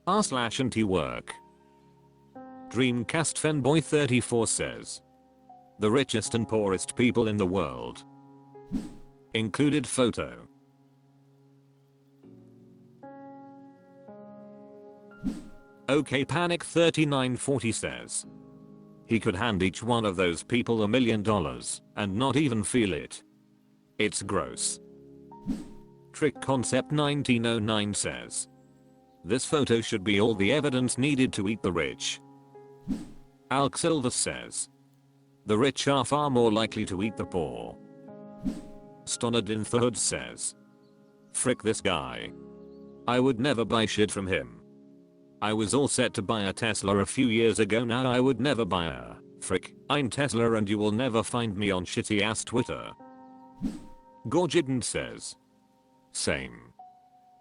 r/antiwork. Dreamcast Fanboy 34 says, the richest and poorest people in the world. Included photo. OK Panic 3940 says, he could hand each one of those people $1 million and not even feel it. It's gross. Trick Concept 1909 says, this photo should be all the evidence needed to eat the rich. Alk Silver says, the rich are far more likely to eat the poor. Stonard in the Hood says, frick this guy. I would never buy shit from him. I was all set to buy a Tesla a few years ago, now I would never buy a. Frick, I'm Tesla and you will never find me on shitty ass Twitter. Gorgidden says, same.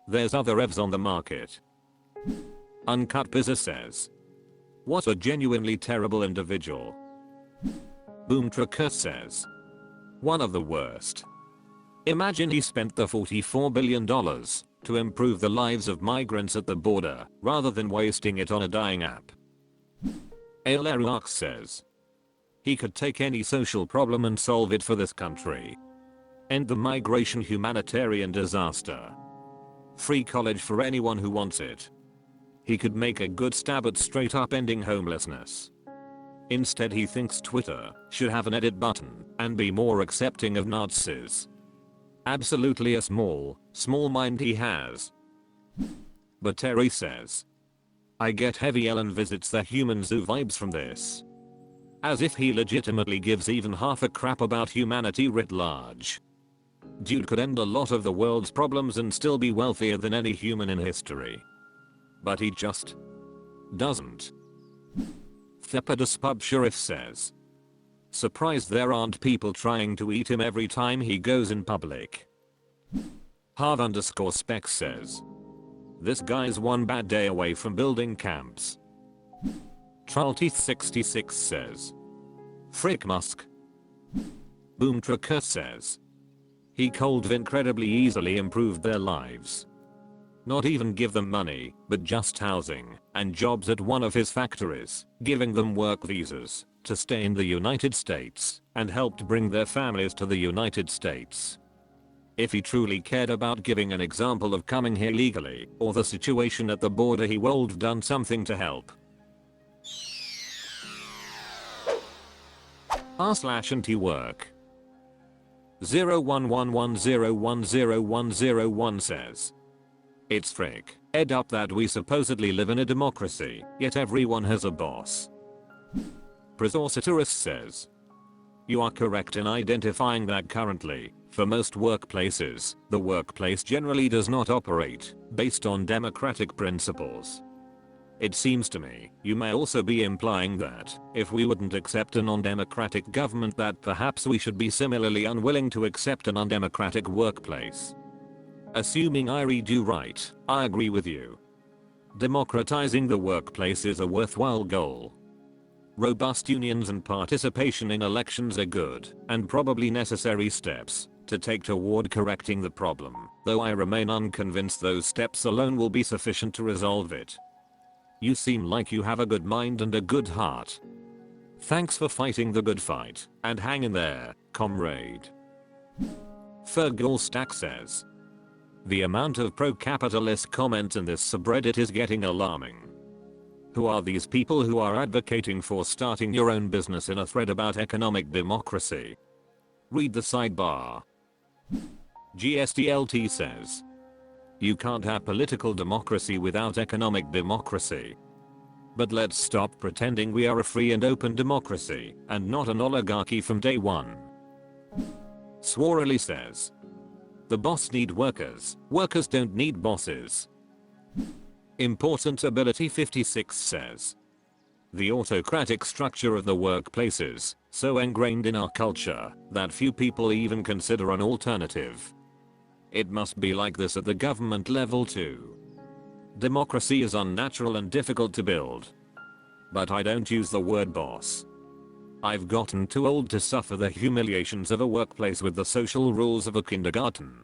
There's other evs on the market. Uncut Pizza says, what a genuinely terrible individual. Boom Trucker says, one of the worst. Imagine he spent the $44 billion to improve the lives of migrants at the border rather than wasting it on a dying app. Aileruarch says, he could take any social problem and solve it for this country. End the migration humanitarian disaster. Free college for anyone who wants it. He could make a good stab at straight up ending homelessness. Instead he thinks Twitter should have an edit button and be more accepting of Nazis. Absolutely a small mind he has. But Terry says, I get heavy Ellen visits the human zoo vibes from this. As if he legitimately gives even half a crap about humanity writ large. Dude could end a lot of the world's problems and still be wealthier than any human in history. But he just doesn't. Thepidus Pub Sheriff says, surprised there aren't people trying to eat him every time he goes in public. Harv_Specs says, this guy's one bad day away from building camps. Trollteeth66 says, frick Musk. Boom Trucker says, he could have incredibly easily improved their lives. Not even give them money, but just housing and jobs at one of his factories, giving them work visas to stay in the United States and helped bring their families to the United States. If he truly cared about giving an example of coming here legally or the situation at the border, he would have done something to help. r/antiwork. 0111010101 says, it's frick ed up that we supposedly live in a democracy, yet everyone has a boss. Presorsaturus says, you are correct in identifying that currently, for most workplaces, the workplace generally does not operate based on democratic principles. It seems to me you may also be implying that if we wouldn't accept a non-democratic government, that perhaps we should be similarly unwilling to accept an undemocratic workplace. Assuming I read you right, I agree with you. Democratizing the workplace is a worthwhile goal. Robust unions and participation in elections are good and probably necessary steps to take toward correcting the problem, though I remain unconvinced those steps alone will be sufficient to resolve it. You seem like you have a good mind and a good heart. Thanks for fighting the good fight, and hang in there, comrade. Fergalstack says, the amount of pro-capitalist comments in this subreddit is getting alarming. Who are these people who are advocating for starting your own business in a thread about economic democracy? Read the sidebar. GSTLT says, you can't have political democracy without economic democracy. But let's stop pretending we are a free and open democracy and not an oligarchy from day one. Swarily says, the boss need workers, workers don't need bosses. Important Ability 56 says, the autocratic structure of the workplace is so ingrained in our culture that few people even consider an alternative. It must be like this at the government level too. Democracy is unnatural and difficult to build. But I don't use the word boss. I've gotten too old to suffer the humiliations of a workplace with the social rules of a kindergarten.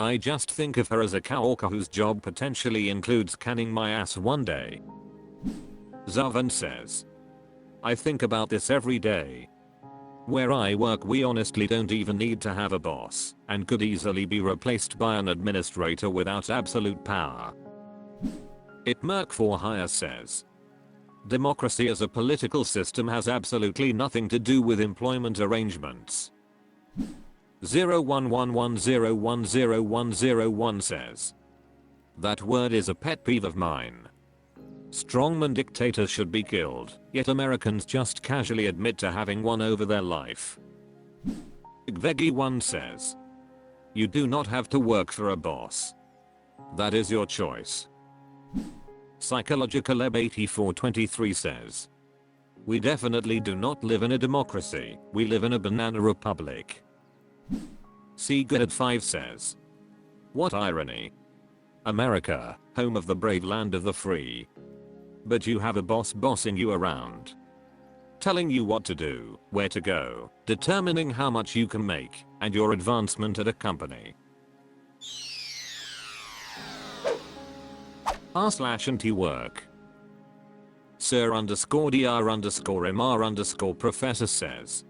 I just think of her as a coworker whose job potentially includes canning my ass one day. Zavan says, I think about this every day. Where I work we honestly don't even need to have a boss and could easily be replaced by an administrator without absolute power. It Merc for Hire says, democracy as a political system has absolutely nothing to do with employment arrangements. 0111010101 says, that word is a pet peeve of mine. Strongman dictators should be killed, yet Americans just casually admit to having one over their life. Veggie1 says, you do not have to work for a boss. That is your choice. Psychological Eb 8423 says, we definitely do not live in a democracy, we live in a banana republic. Seagud5 says, what irony. America, home of the brave, land of the free. But you have a boss bossing you around. Telling you what to do, where to go, determining how much you can make, and your advancement at a company. r/antiwork. Sir_dr_mr_professor says,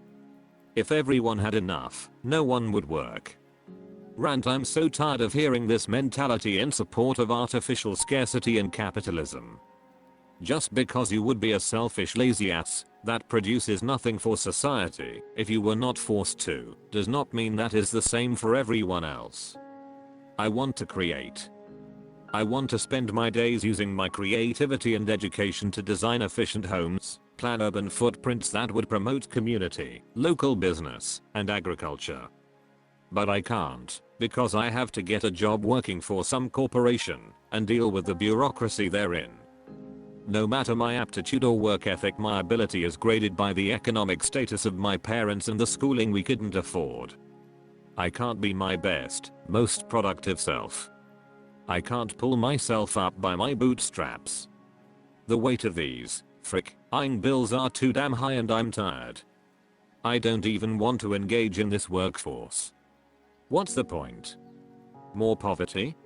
if everyone had enough, no one would work. Rant, I'm so tired of hearing this mentality in support of artificial scarcity and capitalism. Just because you would be a selfish lazy ass that produces nothing for society if you were not forced to, does not mean that is the same for everyone else. I want to create. I want to spend my days using my creativity and education to design efficient homes, plan urban footprints that would promote community, local business, and agriculture. But I can't, because I have to get a job working for some corporation and deal with the bureaucracy therein. No matter my aptitude or work ethic, my ability is graded by the economic status of my parents and the schooling we couldn't afford. I can't be my best, most productive self. I can't pull myself up by my bootstraps. The weight of these fricking bills are too damn high and I'm tired. I don't even want to engage in this workforce. What's the point? More poverty?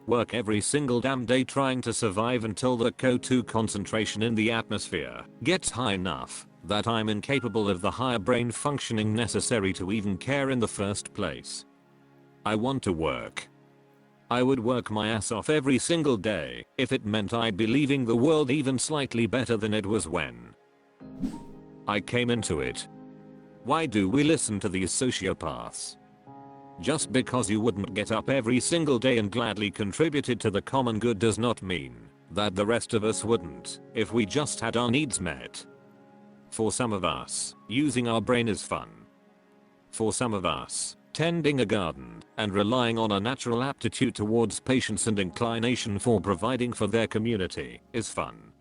Work every single damn day trying to survive until the CO2 concentration in the atmosphere gets high enough that I'm incapable of the higher brain functioning necessary to even care in the first place. I want to work. I would work my ass off every single day if it meant I'd be leaving the world even slightly better than it was when I came into it. Why do we listen to these sociopaths? Just because you wouldn't get up every single day and gladly contributed to the common good does not mean that the rest of us wouldn't if we just had our needs met. For some of us, using our brain is fun. For some of us, tending a garden and relying on a natural aptitude towards patience and inclination for providing for their community is fun.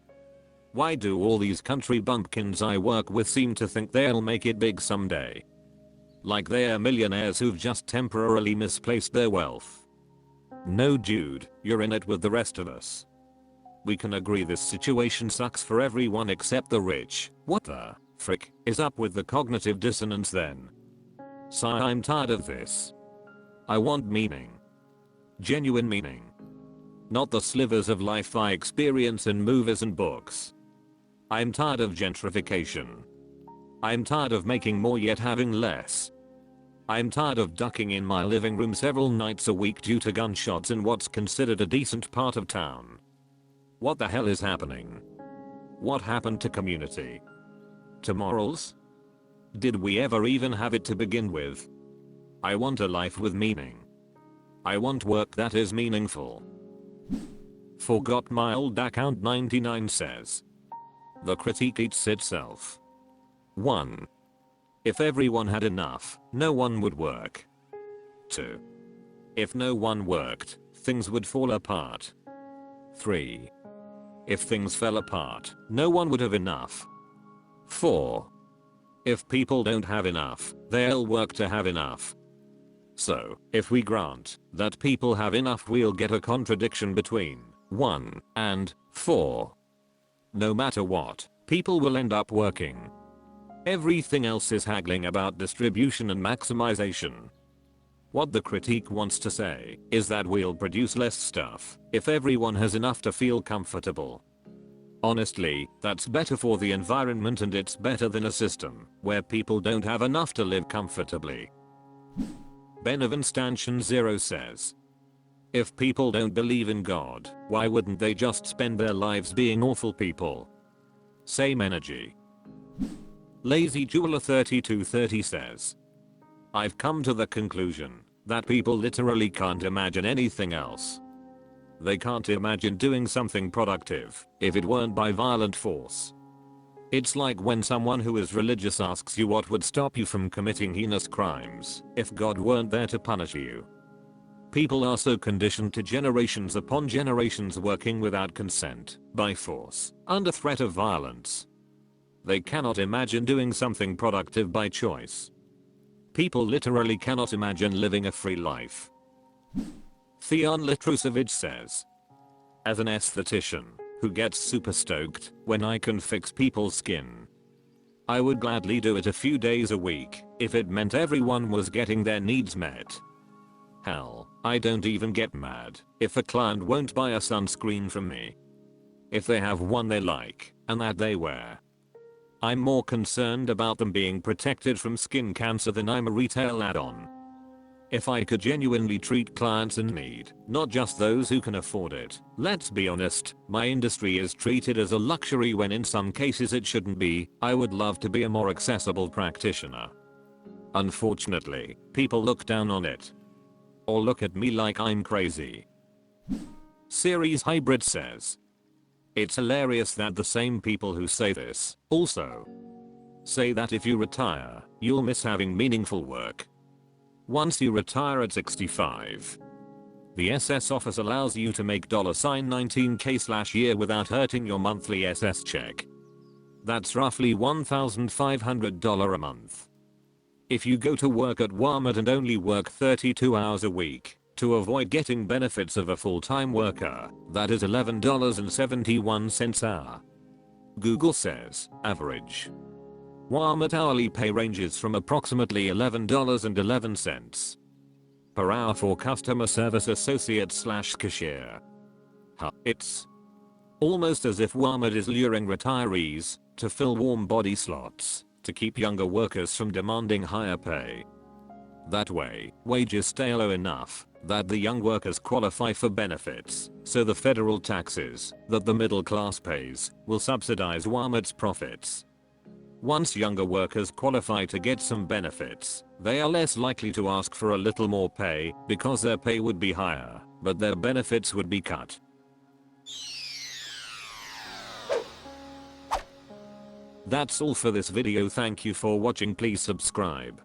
Why do all these country bumpkins I work with seem to think they'll make it big someday? Like they're millionaires who've just temporarily misplaced their wealth. No dude, you're in it with the rest of us. We can agree this situation sucks for everyone except the rich. What the frick is up with the cognitive dissonance then? I'm tired of this. I want meaning. Genuine meaning. Not the slivers of life I experience in movies and books. I'm tired of gentrification. I'm tired of making more yet having less. I'm tired of ducking in my living room several nights a week due to gunshots in what's considered a decent part of town. What the hell is happening? What happened to community? To morals? Did we ever even have it to begin with? I want a life with meaning. I want work that is meaningful. Forgot my old account 99 says. The critique eats itself. 1. If everyone had enough, no one would work. 2. If no one worked, things would fall apart. 3. If things fell apart, no one would have enough. 4. If people don't have enough, they'll work to have enough. So, if we grant that people have enough, we'll get a contradiction between 1 and 4. No matter what, people will end up working. Everything else is haggling about distribution and maximization. What the critique wants to say is that we'll produce less stuff if everyone has enough to feel comfortable. Honestly, that's better for the environment, and it's better than a system where people don't have enough to live comfortably. Benevenstantion0 says, if people don't believe in God, why wouldn't they just spend their lives being awful people? Same energy. Lazy Jeweler 3230 says, I've come to the conclusion that people literally can't imagine anything else. They can't imagine doing something productive if it weren't by violent force. It's like when someone who is religious asks you what would stop you from committing heinous crimes if God weren't there to punish you. People are so conditioned to generations upon generations working without consent, by force, under threat of violence. They cannot imagine doing something productive by choice. People literally cannot imagine living a free life. Theon Litrusevich says, as an esthetician who gets super stoked when I can fix people's skin, I would gladly do it a few days a week if it meant everyone was getting their needs met. Hell, I don't even get mad if a client won't buy a sunscreen from me if they have one they like and that they wear. I'm more concerned about them being protected from skin cancer than I'm a retail add-on. If I could genuinely treat clients in need, not just those who can afford it, let's be honest, my industry is treated as a luxury when in some cases it shouldn't be. I would love to be a more accessible practitioner. Unfortunately, people look down on it. Or look at me like I'm crazy. Series Hybrid says, it's hilarious that the same people who say this also say that if you retire, you'll miss having meaningful work. Once you retire at 65, the SS office allows you to make $19k/year without hurting your monthly SS check. That's roughly $1,500 a month. If you go to work at Walmart and only work 32 hours a week to avoid getting benefits of a full-time worker, that is $11.71 hour. Google says, average Walmart hourly pay ranges from approximately $11.11 per hour for customer service associate/cashier. It's almost as if Walmart is luring retirees to fill warm body slots to keep younger workers from demanding higher pay. That way, wages stay low enough that the young workers qualify for benefits, so the federal taxes that the middle class pays will subsidize Walmart's profits. Once younger workers qualify to get some benefits, they are less likely to ask for a little more pay because their pay would be higher, but their benefits would be cut. That's all for this video. Thank you for watching. Please subscribe.